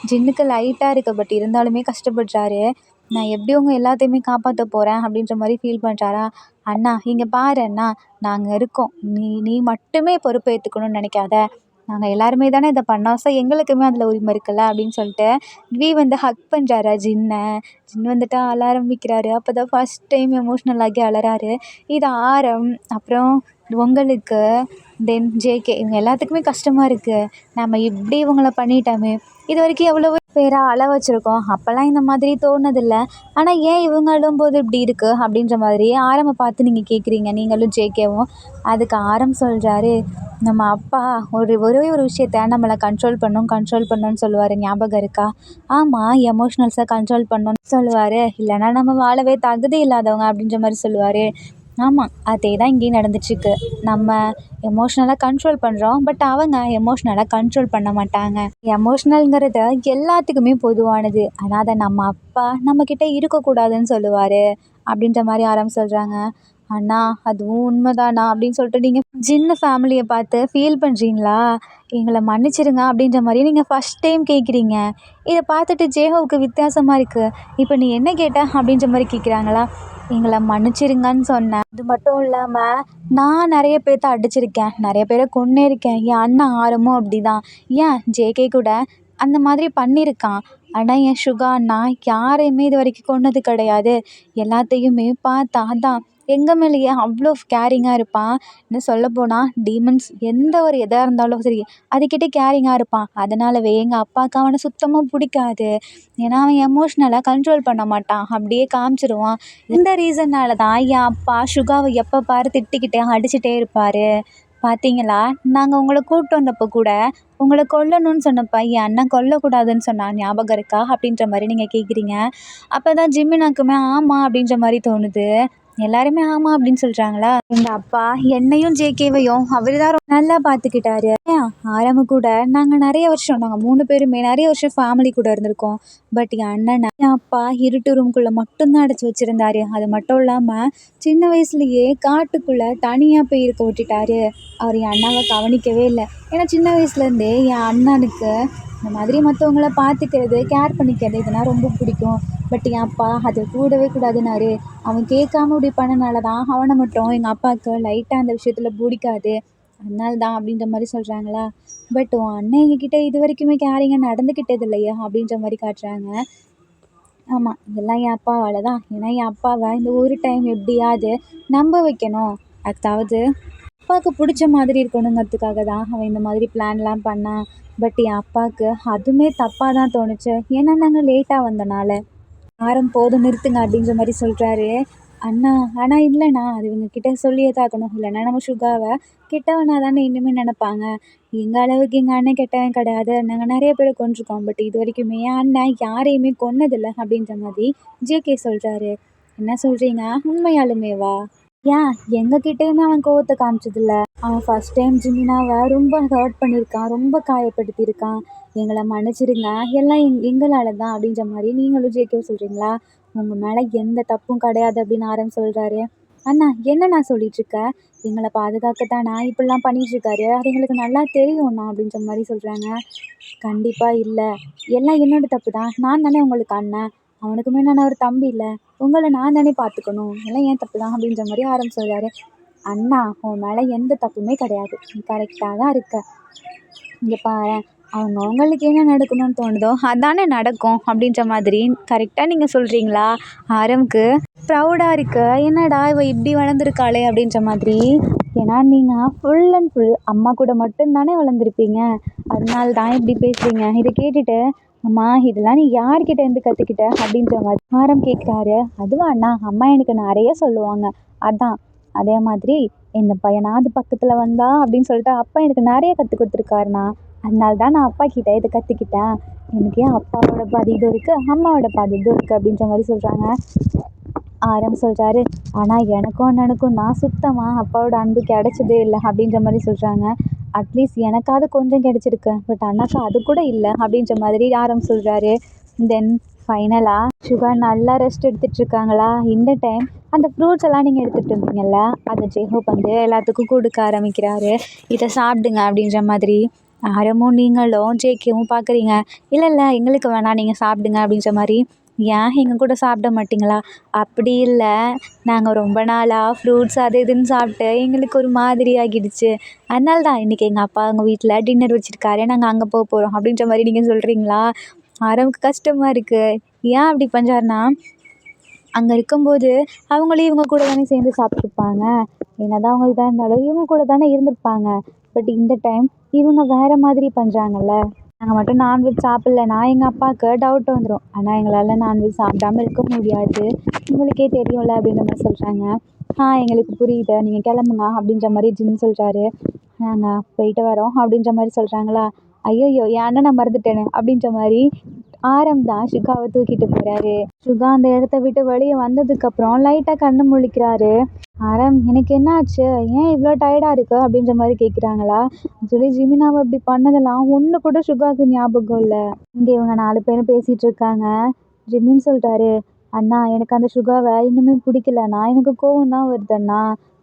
ஜின்னுக்கு லைட்டாக இருக்குது, பட் இருந்தாலுமே கஷ்டப்படுறாரு. நான் எப்படி உங்கள் எல்லாத்தையுமே காப்பாற்ற போகிறேன் அப்படின்ற மாதிரி ஃபீல் பண்ணுறாரா. அண்ணா இங்கே பாரு அண்ணா, நாங்கள் இருக்கோம், நீ நீ மட்டுமே பொறுப்பேற்றுக்கணும்னு நினைக்காத, நாங்கள் எல்லாருமே தானே இதை பண்ணோம், ஸோ எங்களுக்குமே அதில் உரிமை இருக்குல்ல அப்படின்னு சொல்லிட்டு வி வந்து ஹக் பண்ணுறாரு ஜின்னை. ஜின் வந்துட்டு அழ ஆரம்பிக்கிறாரு. அப்போ தான் ஃபஸ்ட் டைம் எமோஷ்னல் ஆகி அழறாரு. இது ஆரம், அப்புறம் உங்களுக்கு, தென் ஜேகே, இவங்க எல்லாத்துக்குமே கஷ்டமாக இருக்குது. நம்ம இப்படி இவங்கள பண்ணிட்டோமே, இது வரைக்கும் எவ்வளவோ பேரை அழ வச்சுருக்கோம், அப்போல்லாம் இந்த மாதிரி தோணுதில்ல, ஆனால் ஏன் இவங்க அழும்போது இப்படி இருக்குது அப்படின்ற மாதிரி ஆரம்பை பார்த்து நீங்கள் கேட்குறீங்க, நீங்களும் ஜேகேவும். அதுக்கு ஆரம் சொல்கிறாரு, நம்ம அப்பா ஒரே ஒரு விஷயத்த நம்மளை கண்ட்ரோல் பண்ணணும்னு சொல்லுவார், ஞாபகம் இருக்கா? ஆமாம், எமோஷ்னல்ஸை கண்ட்ரோல் பண்ணணும்னு சொல்லுவார், இல்லைன்னா நம்ம வாழவே தகுதி இல்லாதவங்க அப்படின்ற மாதிரி சொல்லுவார். ஆமாம், அதே தான் இங்கேயும் நடந்துட்டுருக்கு. நம்ம எமோஷ்னலாக கண்ட்ரோல் பண்ணுறோம், பட் அவங்க எமோஷ்னலாக கண்ட்ரோல் பண்ண மாட்டாங்க. எமோஷ்னல்ங்கிறது எல்லாத்துக்குமே பொதுவானது, ஆனால் அதை நம்ம அப்பா நம்மக்கிட்ட இருக்கக்கூடாதுன்னு சொல்லுவார் அப்படின்ற மாதிரி ஆரம்பி சொல்கிறாங்க. அண்ணா அதுவும் உண்மைதானா அப்படின்னு சொல்லிட்டு நீங்கள் ஜின்னு ஃபேமிலியை பார்த்து ஃபீல் பண்ணுறீங்களா? எங்களை மன்னிச்சிடுங்க அப்படின்ற மாதிரி நீங்கள் ஃபஸ்ட் டைம் கேட்குறீங்க. இதை பார்த்துட்டு ஜேஹோவுக்கு வித்தியாசமாக இருக்குது. இப்போ நீ என்ன கேட்ட அப்படின்ற மாதிரி கேட்குறாங்களா? எங்களை மன்னிச்சிருங்கன்னு சொன்னேன். இது மட்டும் இல்லாமல் நான் நிறைய பேர்த்த அடிச்சிருக்கேன், நிறைய பேரை கொன்னிருக்கேன். என் அண்ணன் ஆரமும் அப்படி தான். ஏன் ஜேகே கூட அந்த மாதிரி பண்ணியிருக்கான். ஆனால் என் சுகா அண்ணா யாரையுமே இது வரைக்கும் கொன்னது கிடையாது. எல்லாத்தையுமே பார்த்தா தான் எங்கள் மேலேயே அவ்வளோ கேரிங்காக இருப்பான். இன்னும் சொல்லப்போனால் டீமன்ஸ் எந்த ஒரு எதாக இருந்தாலும் சரி அதுக்கிட்ட கேரிங்காக இருப்பான். அதனாலவே எங்கள் அப்பாவுக்கு அவனை சுத்தமாக பிடிக்காது. ஏன்னா அவன் எமோஷ்னலாக கண்ட்ரோல் பண்ண மாட்டான், அப்படியே காமிச்சிடுவான். இந்த ரீசன்னால தான் என் அப்பா சுகாவை எப்போ பாரு திட்டிக்கிட்டே அடிச்சுட்டே இருப்பார். பார்த்தீங்களா, நாங்கள் உங்களை கூப்பிட்டு வந்தப்போ கூட உங்களை கொல்லணும்னு சொன்னப்போ என் அண்ணன் கொல்லக்கூடாதுன்னு சொன்னான், ஞாபகம் இருக்கா அப்படின்ற மாதிரி நீங்கள் கேட்குறீங்க. அப்போ தான் ஜிம்மினாக்குமே ஆமாம் அப்படின்ற மாதிரி தோணுது. எல்லாருமே ஆமாம் அப்படின்னு சொல்கிறாங்களா? எங்கள் அப்பா என்னையும் ஜேகேவையும் அவர் தான் நல்லா பார்த்துக்கிட்டாரு. ஆரம்பு கூட நாங்கள் நிறைய வருஷம், நாங்கள் 3 பேருமே நிறைய வருஷம் ஃபேமிலி கூட இருந்திருக்கோம். பட் என் அண்ணனை என் அப்பா இருட்டு ரூம்குள்ளே மட்டும்தான் அடைச்சி வச்சுருந்தாரு. அது மட்டும் இல்லாமல் சின்ன வயசுலேயே காட்டுக்குள்ளே தனியாக போய் இருக்க விட்டுட்டாரு. அவர் என் அண்ணாவை கவனிக்கவே இல்லை. ஏன்னா சின்ன வயசுலேருந்தே என் அண்ணனுக்கு இந்த மாதிரி மற்றவங்கள பார்த்துக்கிறது, கேர் பண்ணிக்கிறது இதெல்லாம் ரொம்ப பிடிக்கும். பட் என் அப்பா அது கூடவே கூடாதுன்னாரு. அவன் கேட்காம இப்படி பண்ணனால தான் அவனை மட்டும் எங்கள் அப்பாவுக்கு லைட்டாக அந்த விஷயத்தில் பிடிக்காது, அதனால தான் அப்படின்ற மாதிரி சொல்கிறாங்களா? பட் உன் அண்ணன் எங்ககிட்ட இது வரைக்குமே கேரிங்காக நடந்துக்கிட்டது இல்லையா அப்படின்ற மாதிரி காட்டுறாங்க. ஆமாம், இதெல்லாம் என் அப்பாவால் தான். ஏன்னா என் அப்பாவை இந்த ஒரு டைம் எப்படியாவது நம்ப வைக்கணும், அதாவது அப்பாவுக்கு பிடிச்ச மாதிரி இருக்கணுங்கிறதுக்காக தான் அவன் இந்த மாதிரி பிளான்லாம் பண்ணான். பட் என் அப்பாவுக்கு அதுவுமே தப்பாக தான் தோணுச்சு, ஏன்னா நாங்கள் லேட்டாக வந்தனால. போதும் நிறுத்துங்க அப்படின்ற மாதிரி சொல்கிறாரு. அண்ணா ஆனால் இல்லைண்ணா, அது இவங்கக்கிட்ட சொல்லியே தாக்கணும், இல்லைன்னா நம்ம சுகாவை கெட்டவனா தானே இன்னுமே நினப்பாங்க. எங்கள் அளவுக்கு எங்கள் அண்ணன் கெட்டவன் கிடையாது, நாங்கள் நிறைய பேரை கொண்டிருக்கோம், பட் இது வரைக்குமே என் அண்ணன் யாரையுமே கொன்னதில்லை அப்படின்ற மாதிரி ஜேகே சொல்கிறாரு. என்ன சொல்கிறீங்க, உண்மையாலுமேவா? ஏன் எங்ககிட்டயுமே அவன் கோவத்தை காமிச்சதில்ல. அவன் ஃபஸ்ட் டைம் ஜிமினாவை ரொம்ப ஹர்ட் பண்ணியிருக்கான், ரொம்ப காயப்படுத்தியிருக்கான். எங்களை மன்னிச்சிடுங்க, எல்லாம் எங்களால் தான் அப்படின்ற மாதிரி நீங்களும் ஜேகே சொல்கிறீங்களா? உங்கள் மேலே எந்த தப்பும் கிடையாது அப்படின்னு ஆரம்பி சொல்கிறாரு. அண்ணா என்ன நான் சொல்லிகிட்ருக்க, எங்களை பாதுகாக்கத்தானா இப்படிலாம் பண்ணிகிட்ருக்காரு, அது எங்களுக்கு நல்லா தெரியும்ண்ணா அப்படின்ற மாதிரி சொல்கிறாங்க. கண்டிப்பாக இல்லை, எல்லாம் என்னோடய தப்பு தான், நான் தானே உங்களுக்கு அண்ணன், அவனுக்குமே நான் ஒரு தம்பி இல்லை, உங்களை நான் தானே பார்த்துக்கணும், எல்லாம் ஏன் தப்பு தான் அப்படின்ற மாதிரி ஆரம்பி சொல்கிறாரு. அண்ணா உன் மேலே எந்த தப்புமே கிடையாது, நீ கரெக்டாக தான் இருக்க. இங்கே பாரு, அவங்களுக்கு என்ன நடக்கணும்னு தோணுதோ அதானே நடக்கும் அப்படின்ற மாதிரி கரெக்டாக நீங்கள் சொல்கிறீங்களா? ஆரம்புக்கு ப்ரௌடாக இருக்கு, என்னடா இவள் இப்படி வளர்ந்துருக்காளே அப்படின்ற மாதிரி. ஏன்னா நீங்கள் ஃபுல் அண்ட் ஃபுல் அம்மா கூட மட்டும்தானே வளர்ந்துருப்பீங்க, அதனால தான் இப்படி பேசுகிறீங்க. இதை கேட்டுட்டு அம்மா இதெல்லாம் நீ யார்கிட்டேருந்து கற்றுக்கிட்ட அப்படின்ற மாதிரி கேட்குறாரு. அதுவா அண்ணா, அம்மா எனக்கு நிறைய சொல்லுவாங்க, அதான். அதே மாதிரி இந்த பையனாவது பக்கத்தில் வந்தா அப்படின்னு சொல்லிட்டு அப்பா எனக்கு நிறைய கற்றுக் கொடுத்துருக்காருண்ணா, அதனால தான் நான் அப்பா கிட்டே இதை கற்றுக்கிட்டேன். எனக்கு அப்பாவோட பாதி இதுவும் இருக்குது, அம்மாவோட பாதி இதுவும் இருக்குது அப்படின்ற மாதிரி சொல்கிறாங்க. ஆரம் சொல்கிறாரு, ஆனால் எனக்கும் அண்ணனுக்கும் நான் சுத்தமாக அப்பாவோட அன்பு கிடைச்சதே இல்லை அப்படின்ற மாதிரி சொல்கிறாங்க. அட்லீஸ்ட் எனக்காவது கொஞ்சம் கிடச்சிருக்கு, பட் அண்ணாக்கு அது கூட இல்லை அப்படின்ற மாதிரி ஆரம் சொல்கிறாரு. தென் ஃபைனலாக சுகா நல்லா ரெஸ்ட் எடுத்துகிட்ருக்காங்களா? இந்த டைம் அந்த ஃப்ரூட்ஸ் எல்லாம் நீங்கள் எடுத்துகிட்டு இருந்தீங்கல்ல, அதை ஜேஹோப் வந்து எல்லாத்துக்கும் கொடுக்க ஆரம்பிக்கிறாரு. இதை சாப்பிடுங்க அப்படின்ற மாதிரி. ஆரமும் நீங்களும் ஜேகேவும் பார்க்குறீங்க, இல்லை இல்லை எங்களுக்கு வேணாம், நீங்கள் சாப்பிடுங்க அப்படின்ற மாதிரி. ஏன் எங்கள் கூட சாப்பிட மாட்டீங்களா? அப்படி இல்லை, நாங்கள் ரொம்ப நாளாக ஃப்ரூட்ஸ் அது இதுன்னு சாப்பிட்டு எங்களுக்கு ஒரு மாதிரி ஆகிடுச்சு. அதனால தான் இன்றைக்கி எங்கள் அப்பா அவங்க வீட்டில் டின்னர் வச்சுருக்காரு, நாங்கள் அங்கே போகிறோம் அப்படின்ற மாதிரி நீங்கள் சொல்கிறீங்களா? ஆரம்புக்கு கஷ்டமாக இருக்குது. ஏன் அப்படி பண்ணுறாருன்னா, அங்கே இருக்கும்போது அவங்களும் இவங்க கூட தானே சேர்ந்து சாப்பிட்ருப்பாங்க. என்னதான் அவங்க இதாக இருந்தாலும் இவங்க கூட தானே இருந்திருப்பாங்க. பட் இந்த டைம் இவங்க வேறு மாதிரி பண்ணுறாங்கல்ல. நாங்கள் மட்டும் நான்வெஜ் சாப்பிட்லன்னா எங்கள் அப்பாவுக்கு டவுட் வந்துடும். ஆனால் எங்களால் நான்வெஜ் சாப்பிடாம இருக்க முடியாது, உங்களுக்கே தெரியும்ல அப்படின்ற மாதிரி சொல்கிறாங்க. எங்களுக்கு புரியுது, நீங்கள் கிளம்புங்க அப்படின்ற மாதிரி ஜின் சொல்கிறாரு. நாங்கள் போயிட்டு வரோம் அப்படின்ற மாதிரி சொல்கிறாங்களா. ஐயோ என் அண்ணனை மறந்துட்டேனே அப்படின்ற மாதிரி ஆரம் தான் சுகாவை தூக்கிட்டு போகிறாரு. சுகா அந்த இடத்த விட்டு வெளியே வந்ததுக்கப்புறம் லைட்டாக கண்ணு முழிக்கிறாரு. ஆரம், எனக்கு என்ன ஆச்சு, ஏன் இவ்வளோ டயர்டாக இருக்கு அப்படின்ற மாதிரி கேட்குறாங்களா. ஆக்சுவலி ஜிமினாவை இப்படி பண்ணதெல்லாம் ஒன்று கூட சுகாவுக்கு ஞாபகம் இல்லை. இங்கே இவங்க 4 பேரும் பேசிகிட்டு இருக்காங்க. ஜிமின் சொல்லிட்டாரு, அண்ணா எனக்கு அந்த சுகாவை இன்னுமே பிடிக்கலண்ணா, எனக்கு கோவம் தான் வருதுண்ணா.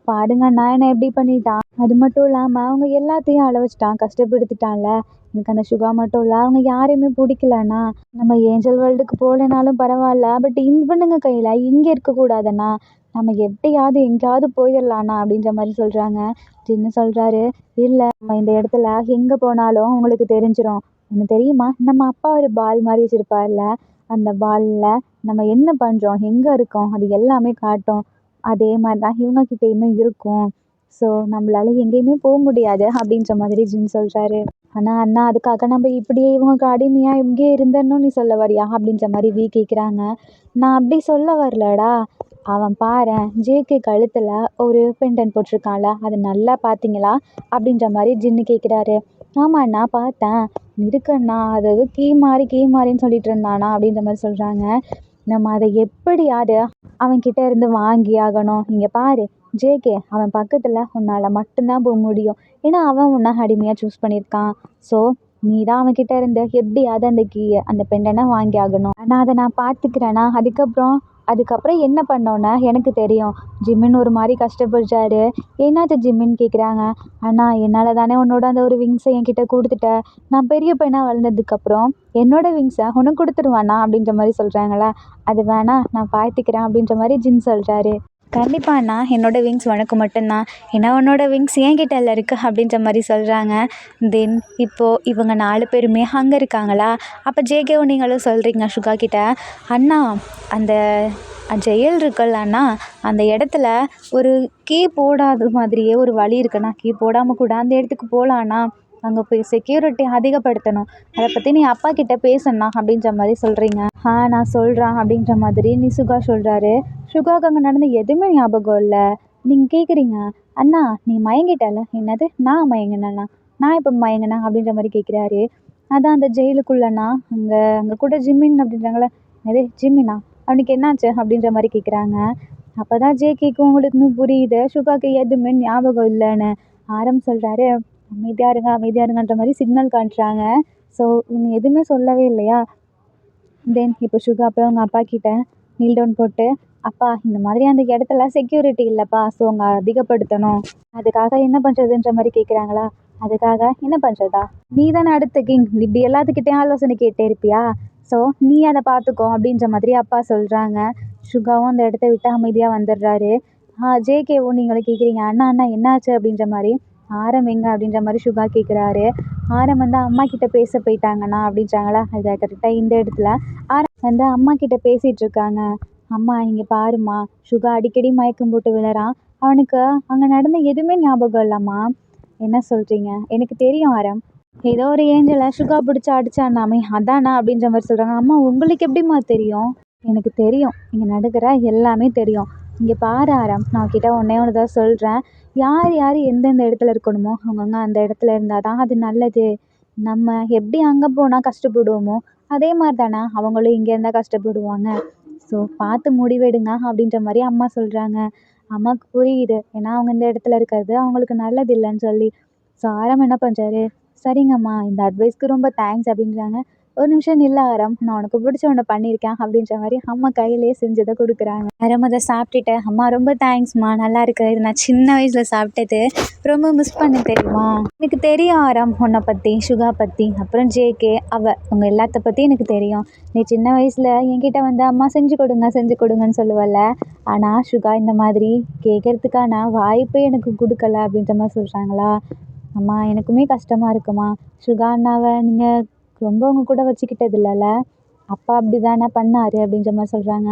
பாருங்க அண்ணா என்னை எப்படி பண்ணிட்டான், அது மட்டும் இல்லாமல் அவங்க எல்லாத்தையும் அழ வச்சிட்டான், கஷ்டப்படுத்திட்டான்ல. எனக்கு அந்த சுகா மட்டும் இல்லை, அவங்க யாரையுமே பிடிக்கலண்ணா. நம்ம ஏஞ்சல் வேர்ல்டுக்கு போகலனாலும் பரவாயில்ல, பட் இவனுங்க கையில் இங்கே இருக்கக்கூடாதுண்ணா. நம்ம எப்படியாவது எங்கேயாவது போயிடலாண்ணா அப்படின்ற மாதிரி சொல்கிறாங்க. சின்ன சொல்கிறாரு, இல்லை நம்ம இந்த இடத்துல எங்கே போனாலும் உங்களுக்கு தெரிஞ்சிடும். ஒன்று தெரியுமா, நம்ம அப்பா ஒரு பால் மாதிரி வச்சுருப்பார்ல, அந்த பாலில் நம்ம என்ன பண்ணுறோம் எங்கே இருக்கோம் அது எல்லாமே காட்டும். அதே மாதிரி தான் இவங்கக்கிட்டேயுமே இருக்கும். ஸோ நம்மளால எங்கேயுமே போக முடியாது அப்படின்ற மாதிரி ஜின் சொல்கிறாரு. ஆனால் அண்ணா அதுக்காக நம்ம இப்படியே இவங்களுக்கு அடிமையாக இங்கேயே இருந்தேன்னு நீ சொல்ல வரியா அப்படின்ற மாதிரி கேட்குறாங்க. நான் அப்படி சொல்ல வரலடா. அவன் பாரேன், ஜேகே கழுத்தில் ஒரு பெண்டன் போட்டிருக்கான்ல, அது நல்லா பார்த்தீங்களா அப்படின்ற மாதிரி ஜின்னு கேட்குறாரு. ஆமாண்ணா பார்த்தேன், இருக்குண்ணா, அதாவது கீ மாறின்னு சொல்லிட்டு இருந்தானா அப்படின்ற மாதிரி சொல்கிறாங்க. நம்ம அதை எப்படியாவது அவன்கிட்ட இருந்து வாங்கி ஆகணும். இங்கே பாரு ஜேகே, அவன் பக்கத்தில் உன்னால் மட்டும்தான் போக முடியும். ஏன்னா அவன் உன்னை அடிமையாக சூஸ் பண்ணியிருக்கான். ஸோ நீ தான் அவன்கிட்ட இருந்து எப்படியாவது அந்த கீயை அந்த பெண்டனை வாங்கி ஆகணும். ஆனால் அதை நான் பார்த்துக்கிறேன்னா அதுக்கப்புறம் என்ன பண்ணோன்னா எனக்கு தெரியும். ஜிம்மின் ஒரு மாதிரி கஷ்டப்படுறாரு. என்னாச்சு ஜிம்மின்னு கேட்குறாங்க. அண்ணா என்னால் தானே உன்னோட அந்த ஒரு விங்ஸை என்கிட்ட கொடுத்துட்ட, நான் பெரிய பையனாக வளர்ந்ததுக்கப்புறம் என்னோட விங்ஸை உனக்கு கொடுத்துருவாண்ணா அப்படின்ற மாதிரி சொல்கிறாங்களா. அது வேணாம், நான் பார்த்துக்கிறேன் அப்படின்ற மாதிரி ஜின் சொல்கிறாரு. கண்டிப்பாண்ணா, என்னோட விங்ஸ் உனக்கு மட்டும்தான், ஏன்னா உன்னோட விங்ஸ் என்கிட்ட எல்லாம் இருக்குது அப்படின்ற மாதிரி சொல்கிறாங்க. தென் இப்போது இவங்க 4 பேருமே அங்கே இருக்காங்களா. அப்போ ஜேகேவும் நீங்களும் சொல்கிறீங்க சுகா கிட்ட, அண்ணா அந்த ஜெயில் இருக்குல்ல அண்ணா, அந்த இடத்துல ஒரு கீ போடாத மாதிரியே ஒரு வழி இருக்குண்ணா, கீ போடாமல் கூட அந்த இடத்துக்கு போகலாண்ணா, அங்கே போய் செக்யூரிட்டி அதிகப்படுத்தணும், அதை பற்றி நீ அப்பா கிட்ட பேசணுண்ணா அப்படின்ற மாதிரி சொல்கிறீங்க. நான் சொல்கிறேன் அப்படின்ற மாதிரி நீ சுகா சொல்கிறாரு. சுகாவுக்கு அங்கே நடந்த எதுவுமே ஞாபகம் இல்லை. நீங்கள் கேட்குறீங்க, அண்ணா நீ மயங்கிட்டல. என்னது நான் மயங்கினேண்ணா, நான் இப்போ மயங்கினேன் அப்படின்ற மாதிரி கேட்குறாரு. அதான் அந்த ஜெயிலுக்குள்ளண்ணா அங்கே கூட ஜிம்மின் அப்படின்றாங்களே, எது ஜிம்மினா, அவனுக்கு என்னாச்சு அப்படின்ற மாதிரி கேட்குறாங்க. அப்போ தான் ஜேகேக்கும் உங்களுக்குமே புரியுது சுகாவுக்கு எதுவுமே ஞாபகம் இல்லைன்னு. ஆரம் சொல்கிறாரு, அமைதியாக இருங்கன்ற மாதிரி சிக்னல் காட்டுறாங்க. ஸோ இவங்க எதுவுமே சொல்லவே இல்லையா. தென் இப்போ சுகா போய் அவங்க அப்பா கிட்ட நீல் டவுன் போட்டு, அப்பா இந்த மாதிரி அந்த இடத்துல செக்யூரிட்டி இல்லைப்பா, ஸோ அங்கே அதிகப்படுத்தணும், அதுக்காக என்ன பண்ணுறதுன்ற மாதிரி கேட்குறாங்களா. அதுக்காக என்ன பண்ணுறதா, நீ தானே அடுத்த கிங், இப்படி எல்லாத்துக்கிட்டையும் ஆலோசனை கேட்டே இருப்பியா, ஸோ நீ அதை பார்த்துக்கோ அப்படின்ற மாதிரி அப்பா சொல்கிறாங்க. சுகாவும் அந்த இடத்த விட்டு அமைதியாக வந்துடுறாரு. ஜேகேவும் நீங்களும் கேட்குறீங்க, அண்ணா என்னாச்சு அப்படின்ற மாதிரி. ஆரம் எங்க அப்படின்ற மாதிரி சுகா கேட்குறாரு. ஆரம் வந்து அம்மா கிட்ட பேச போயிட்டாங்கண்ணா அப்படின்றாங்களா. அது கரெக்டாக இந்த இடத்துல ஆரம் வந்து அம்மா கிட்ட பேசிகிட்டு இருக்காங்க. அம்மா இங்கே பாருமா, சுகா அடிக்கடி மயக்கம் போட்டு விழறான், அவனுக்கு அங்கே நடந்த எதுவுமே ஞாபகம் இல்லைம்மா. என்ன சொல்கிறீங்க, எனக்கு தெரியும் ஆரம், ஏதோ ஒரு ஏஞ்சலை சுகா பிடிச்சி அடிச்சானாமே அதானா அப்படின்ற மாதிரி சொல்கிறாங்க. அம்மா உங்களுக்கு எப்படிம்மா தெரியும். எனக்கு தெரியும், இங்கே நடக்கிற எல்லாமே தெரியும். இங்கே பாரு ஆரம், நான் கிட்ட ஒன்றே ஒன்று தான் சொல்கிறேன், யார் எந்தெந்த இடத்துல இருக்கணுமோ அவங்கவுங்க அந்த இடத்துல இருந்தால் தான் அது நல்லது. நம்ம எப்படி அங்கே போனால் கஷ்டப்படுவோமோ அதே மாதிரி தானே அவங்களும் இங்கே இருந்தால் கஷ்டப்படுவாங்க. ஸோ பார்த்து முடிவெடுங்க அப்படின்ற மாதிரி அம்மா சொல்கிறாங்க. அம்மாவுக்கு புரியுது, ஏன்னா அவங்க இந்த இடத்துல இருக்கிறது அவங்களுக்கு நல்லது இல்லைன்னு சொல்லி. ஸோ ஆரம் என்ன பண்ணுறாரு, சரிங்கம்மா இந்த அட்வைஸ்க்கு ரொம்ப தேங்க்ஸ் அப்படின்றாங்க. ஒரு நிமிஷம் நில்ல ஆரம், நான் உனக்கு பிடிச்ச ஒன்று பண்ணியிருக்கேன் அப்படின்ற மாதிரி அம்மா கையிலேயே செஞ்சதை கொடுக்குறாங்க. ஆரம் அதை சாப்பிட்டுட்டு, அம்மா ரொம்ப தேங்க்ஸ்மா, நல்லா இருக்கு, இது நான் சின்ன வயசில் சாப்பிட்டது ரொம்ப மிஸ் பண்ண தெரியுமா. எனக்கு தெரியும் ஆரம், உன்னை பற்றி, சுகா பற்றி, அப்புறம் ஜேகே, உங்கள் எல்லாத்த பற்றி எனக்கு தெரியும். நீ சின்ன வயசில் என்கிட்ட வந்து அம்மா செஞ்சு கொடுங்க செஞ்சு கொடுங்கன்னு சொல்லுவல்ல, ஆனால் சுகா இந்த மாதிரி கேட்கறதுக்கான வாய்ப்பே எனக்கு கொடுக்கல அப்படின்ற மாதிரி சொல்கிறாங்களா. அம்மா எனக்குமே கஷ்டமாக இருக்குமா, சுகா அண்ணாவை நீங்கள் ரொம்ப உங்க கூட வச்சுக்கிட்டது இல்லைல்ல, அப்பா அப்படி தானே பண்ணாரு அப்படின்ற மாதிரி சொல்கிறாங்க.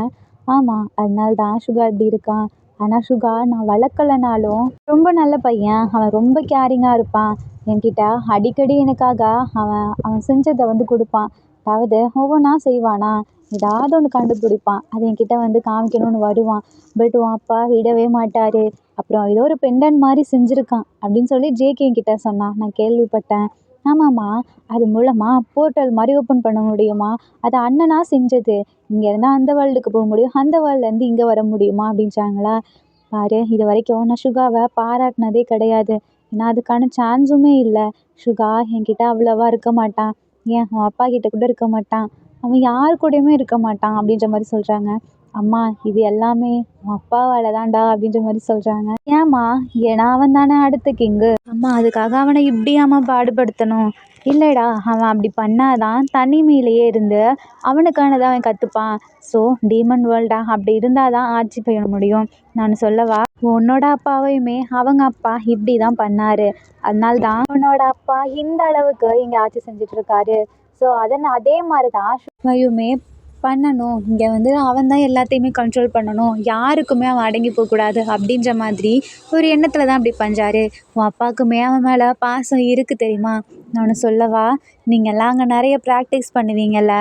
ஆமாம், அதனால தான் சுகா இப்படி இருக்கான். ஆனால் சுகா நான் வளர்க்கலனாலும் ரொம்ப நல்ல பையன், அவன் ரொம்ப கேரிங்காக இருப்பான். என்கிட்ட அடிக்கடி எனக்காக அவன் அவன் செஞ்சதை வந்து கொடுப்பான். அதாவது ஒவ்வொன்றா செய்வானா, ஏதாவது ஒன்று கண்டுபிடிப்பான், அது என்கிட்ட வந்து காமிக்கணும்னு வருவான். பட் உன் அப்பா விடவே மாட்டார். அப்புறம் ஏதோ ஒரு பெண்டன் மாதிரி செஞ்சுருக்கான் அப்படின்னு சொல்லி ஜேகே என்கிட்ட சொன்னான், நான் கேள்விப்பட்டேன். ஆமாம்மா, அது மூலமாக போர்ட்டல் மாதிரி ஓப்பன் பண்ண முடியுமா, அது அண்ணனா செஞ்சது. இங்கேருந்து அந்த வேர்ல்டுக்கு போக முடியும், அந்த வேர்ல்ட்லேருந்து இங்கே வர முடியுமா அப்படின்றாங்களா. பாரு, இது வரைக்கும் நான் சுகாவை பாராட்டினதே கிடையாது. ஏன்னா அதுக்கான சான்ஸுமே இல்லை. சுகா என்கிட்ட அவ்வளோவா இருக்க மாட்டான், ஏன் அவன் அப்பா கிட்ட கூட இருக்க மாட்டான், அவன் யார் கூடயுமே இருக்க மாட்டான் அப்படின்ற மாதிரி சொல்கிறாங்க. அம்மா இது எல்லாமே உன் அப்பாவால் தான்டா அப்படின்ற மாதிரி சொல்கிறாங்க. ஏம்மா, ஏன்னா அவன் தானே அடுத்த கிங்கு. அம்மா அதுக்காக அவனை இப்படியாம்மா பாடுபடுத்தணும். இல்லைடா, அவன் அப்படி பண்ணாதான் தனிமையிலேயே இருந்து அவனுக்கானதை அவன் கற்றுப்பான். ஸோ டீமன் வேர்ல்டா அப்படி இருந்தால் தான் ஆட்சி பண்ண முடியும். நான் சொல்லவா, உன்னோட அப்பாவையுமே அவங்க அப்பா இப்படி தான் பண்ணார். அதனால தான் உன்னோட அப்பா இந்த அளவுக்கு இங்கே ஆட்சி செஞ்சிட்ருக்காரு. ஸோ அதே மாதிரி தான் சுவையுமே பண்ணணும். இங்கே வந்து அவன் தான் எல்லாத்தையுமே கண்ட்ரோல் பண்ணணும், யாருக்குமே அவன் அடங்கி போகக்கூடாது அப்படின்ற மாதிரி ஒரு எண்ணத்தில் தான் அப்படி பஞ்சாரு. உன் அப்பாவுக்குமே அவன் மேலே பாசம் இருக்குது தெரியுமா. நான் ஒன்று சொல்லவா, நீங்கள்லாம் அங்கே நிறைய ப்ராக்டிஸ் பண்ணுவீங்கள்ல,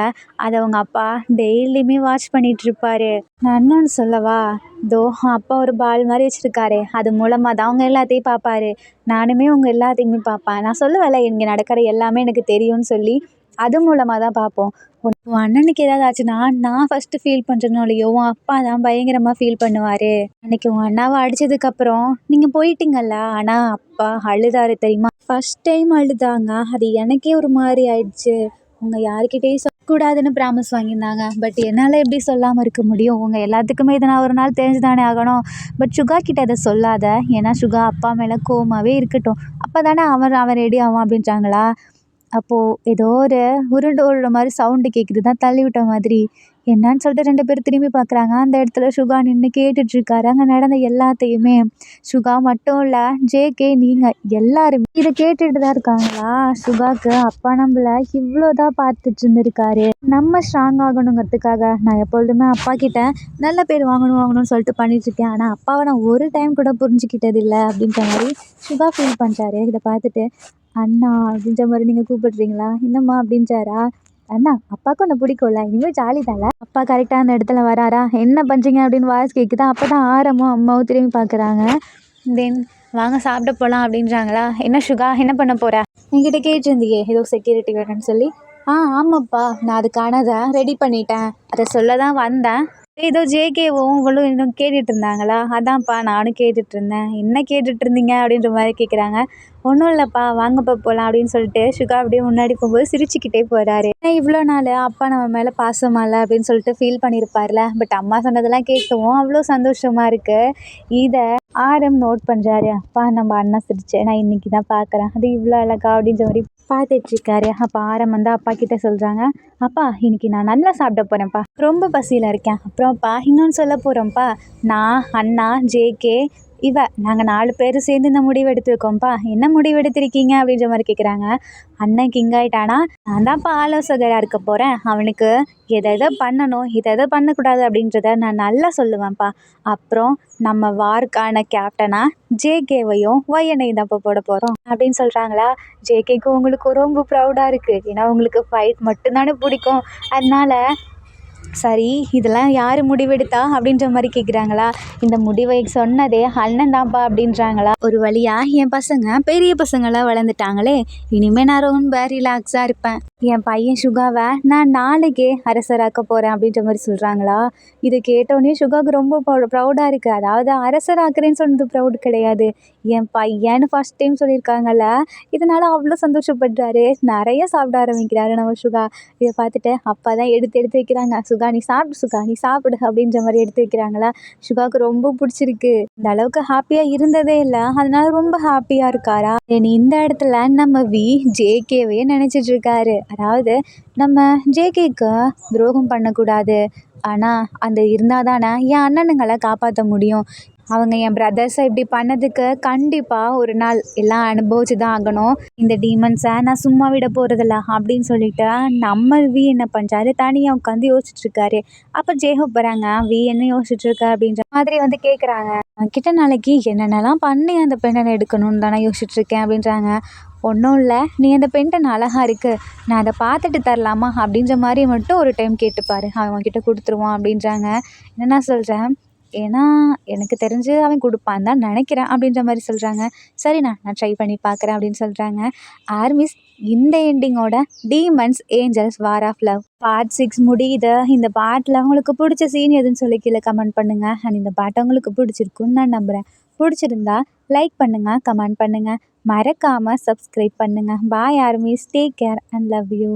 அதை உங்கள் அப்பா டெய்லியுமே வாட்ச் பண்ணிகிட்ருப்பாரு. நான் இன்னொன்று சொல்லவா, இதோ அப்பா ஒரு பால் மாதிரி வச்சுருக்காரு, அது மூலமாக தான் அவங்க எல்லாத்தையும் பார்ப்பாரு. நானுமே உங்கள் எல்லாத்தையுமே பார்ப்பேன். நான் சொல்லுவேன்ல, இங்கே நடக்கிற எல்லாமே எனக்கு தெரியும்னு சொல்லி, அது மூலமாக தான் பார்ப்போம். உன் அண்ணனுக்கு ஏதாவது ஆச்சுன்னா நான் ஃபஸ்ட்டு ஃபீல் பண்ணுறனாலையோ உன் அப்பா தான் பயங்கரமாக ஃபீல் பண்ணுவார். அன்றைக்கி உன் அண்ணாவை அடித்ததுக்கப்புறம் நீங்கள் போயிட்டீங்கல்ல, ஆனால் அப்பா அழுதாரு தெரியுமா. ஃபஸ்ட் டைம் அழுதாங்க, அது எனக்கே ஒரு மாதிரி ஆயிடுச்சு. உங்கள் யாருக்கிட்டேயும் சொல்லக்கூடாதுன்னு ப்ராமிஸ் வாங்கியிருந்தாங்க. பட் என்னால் எப்படி சொல்லாமல் இருக்க முடியும், உங்கள் எல்லாத்துக்குமே இதை நான் ஒரு நாள் தெரிஞ்சு தானே ஆகணும். பட் சுகா கிட்ட அதை சொல்லாத, ஏன்னா சுகா அப்பா மேலே கோவமாகவே இருக்கட்டும், அப்போ தானே அவன் ரெடி ஆவான் அப்படின்றாங்களா. அப்போது ஏதோ ஒரு உருண்டு மாதிரி சவுண்டு கேட்குது, தான் தள்ளி விட்ட மாதிரி. என்னன்னு சொல்லிட்டு 2 பேரும் திரும்பி பார்க்குறாங்க. அந்த இடத்துல சுகா நின்று கேட்டுட்ருக்காரு அங்கே நடந்த எல்லாத்தையுமே. சுகா மட்டும் இல்லை, ஜேகே, நீங்கள் எல்லாருமே இதை கேட்டுட்டு தான் இருக்காங்களா. சுகாவுக்கு அப்பா நம்மள இவ்வளோ தான் பார்த்துட்டு இருந்திருக்காரு. நம்ம ஸ்ட்ராங் ஆகணுங்கிறதுக்காக நான் எப்பொழுதுமே அப்பா கிட்ட நல்ல பேர் வாங்கணும்னு சொல்லிட்டு பண்ணிட்டுருக்கேன். ஆனால் அப்பாவை நான் ஒரு டைம் கூட புரிஞ்சுக்கிட்டது இல்லை அப்படின்ற மாதிரி சுகா ஃபீல் பண்ணுறாரு. இதை பார்த்துட்டு, அண்ணா அப்படின்ற மாதிரி நீங்கள் கூப்பிடுறீங்களா, என்னம்மா அப்படின்றாரா. அண்ணா, அப்பாவுக்கு ஒன்று பிடிக்கும்ல, இனிமேல் ஜாலி தானே. அப்பா கரெக்டாக அந்த இடத்துல வராரா, என்ன பண்ணுறீங்க அப்படின்னு வாய்ஸ் கேட்குதா. அப்போ தான் ஆரமும் அம்மாவும் திரும்பி பார்க்குறாங்க. தென் வாங்க சாப்பிட போகலாம் அப்படின்றாங்களா. என்ன சுகா, என்ன பண்ண போகிற, என்கிட்ட கேட்டிருந்தியே ஏதோ செக்யூரிட்டி வேணும்னு சொல்லி. ஆமாப்பா, நான் அதுக்கானதை ரெடி பண்ணிட்டேன், அதை சொல்ல தான் வந்தேன். ஏதோ ஜேகேவும் இவளும் இன்னும் கேட்டுட்டு இருந்தாங்களா. அதான்ப்பா நானும் கேட்டுட்டு இருந்தேன். என்ன கேட்டுட்டு இருந்தீங்க அப்படின்ற மாதிரி கேட்குறாங்க. ஒன்றும் இல்லைப்பா, வாங்கப்பா போகலாம் அப்படின்னு சொல்லிட்டு சுகா அப்படியே முன்னாடி போகும்போது சிரிச்சுக்கிட்டே போகிறாரு. ஏன்னா இவ்வளோ நாள் அப்பா நம்ம மேலே பாசமா இல்லை அப்படின்னு சொல்லிட்டு ஃபீல் பண்ணியிருப்பார்ல. பட் அம்மா சொன்னதெல்லாம் கேட்கவும் அவ்வளோ சந்தோஷமாக இருக்குது. இதை ஆரம் நோட் பண்ணுறாரு. அப்பா நம்ம அண்ணன் சிரிச்சேன் நான் இன்றைக்கி தான் பார்க்குறேன், அது இவ்வளோ அழகா அப்படின்ற மாதிரி பார்த்துட்ருக்காரு. அப்போ ஆரம் வந்து அப்பா கிட்டே சொல்கிறாங்க, அப்பா இன்னைக்கு நான் நல்லா சாப்பிட போகிறேன்ப்பா, ரொம்ப பசியில் இருக்கேன். அப்புறம்ப்பா இன்னொன்று சொல்ல போகிறோம்ப்பா, நான், அண்ணா, ஜேகே, நாங்கள் 4 பேர் சேர்ந்து இந்த முடிவு எடுத்திருக்கோம்ப்பா. என்ன முடிவு எடுத்திருக்கீங்க அப்படின்ற மாதிரி கேட்குறாங்க. அண்ணன் கிங் ஆகிட்டானா நான் தான்ப்பா ஆலோசகராக இருக்க போகிறேன், அவனுக்கு எதை பண்ணணும் எதை பண்ணக்கூடாது அப்படின்றத நான் நல்லா சொல்லுவேன்ப்பா. அப்புறம் நம்ம வார்க்கான கேப்டனாக ஜேகேவையும் ஒய்என்ஐயும் தான்ப்பா போட போகிறோம் அப்படின்னு சொல்கிறாங்களா. ஜேகேக்கு உங்களுக்கு ரொம்ப ப்ரௌடாக இருக்குது, ஏன்னா உங்களுக்கு ஃபைட் மட்டும்தானே பிடிக்கும். அதனால சரி, இதெல்லாம் யார் முடிவெடுத்தா அப்படின்ற மாதிரி கேட்குறாங்களா? இந்த முடிவை சொன்னதே அண்ணன் தான்ப்பா அப்படின்றாங்களா? ஒரு வழியா என் பசங்க பெரிய பசங்களாம் வளர்ந்துட்டாங்களே, இனிமே நான் ரொம்ப ரிலாக்ஸாக இருப்பேன். என் பையன் சுகாவை நான் நாளைக்கே அரசராக்க போகிறேன் அப்படின்ற மாதிரி சொல்கிறாங்களா? இதை கேட்டோடனே சுகாவுக்கு ரொம்ப ப்ரௌடாக இருக்குது. அதாவது அரசராக்குறேன்னு சொன்னது ப்ரௌட் கிடையாது, என் பையன்னு ஃபர்ஸ்ட் டைம் சொல்லியிருக்காங்கல்ல, இதனால் அவ்வளோ சந்தோஷப்படுறாரு. நிறைய சாப்பிட ஆரம்பிக்கிறாரு நம்ம சுகா. இதை பார்த்துட்டு அப்பா தான் எடுத்து எடுத்து வைக்கிறாங்க. சுகா நீ சாப்பிடு, சுகா நீ சாப்பிடு அப்படின்ற மாதிரி எடுத்து வைக்கிறாங்களா? சுகாவுக்கு ரொம்ப பிடிச்சிருக்கு. இந்த அளவுக்கு ஹாப்பியாக இருந்ததே இல்லை, அதனால ரொம்ப ஹாப்பியாக இருக்காரா? நீ இந்த இடத்துல நம்ம ஜேகேவே நினச்சிட்டு இருக்காரு. அதாவது நம்ம ஜேகேக்கு துரோகம் பண்ணக்கூடாது, ஆனால் அந்த இருந்தால் தானே என் அண்ணனுங்களை காப்பாற்ற முடியும். அவங்க என் பிரதர்ஸை இப்படி பண்ணதுக்கு கண்டிப்பாக ஒரு நாள் எல்லாம் அனுபவிச்சு தான் ஆகணும். இந்த டீமன்ஸை நான் சும்மா விட போகிறதில்ல அப்படின்னு சொல்லிட்டு நம்ம என்ன பண்ணுறாரு, தனியாக உட்காந்து யோசிச்சுட்ருக்காரு. அப்போ ஜேஹோப் வராங்க. என்ன யோசிச்சுட்ருக்க அப்படின்ற மாதிரி வந்து கேட்குறாங்க. கிட்ட நாளைக்கு என்னென்னலாம் பண்ணி அந்த பெண்ணை எடுக்கணும்னு தானே யோசிச்சுட்ருக்கேன் அப்படின்றாங்க. ஒன்றும் இல்லை, நீ அந்த பென்டன் அழகாக இருக்குது, நான் அதை பார்த்துட்டு தரலாமா அப்படின்ற மாதிரி மட்டும் ஒரு டைம் கேட்டுப்பாரு, அவன் கிட்ட கொடுத்துருவான் அப்படின்றாங்க. என்ன சொல்கிறேன், ஏன்னா எனக்கு தெரிஞ்சு அவன் கொடுப்பான் தான் நினைக்கிறேன் அப்படின்ற மாதிரி சொல்கிறாங்க. சரிண்ணா, நான் ட்ரை பண்ணி பார்க்குறேன் அப்படின்னு சொல்கிறாங்க. ஆர்மிஸ், இந்த எண்டிங்கோட demons angels war of love part 6 முடியுது. இந்த பாட்டில் உங்களுக்கு பிடிச்ச சீன் எதுன்னு சொல்லி கீழே கமெண்ட் பண்ணுங்கள். அண்ட் இந்த பாட்டை உங்களுக்கு பிடிச்சிருக்குன்னு நான் நம்புகிறேன். பிடிச்சிருந்தா லைக் பண்ணுங்கள், கமெண்ட் பண்ணுங்கள், மறக்காமல் சப்ஸ்கிரைப் பண்ணுங்கள். Bye armies, take care and love you.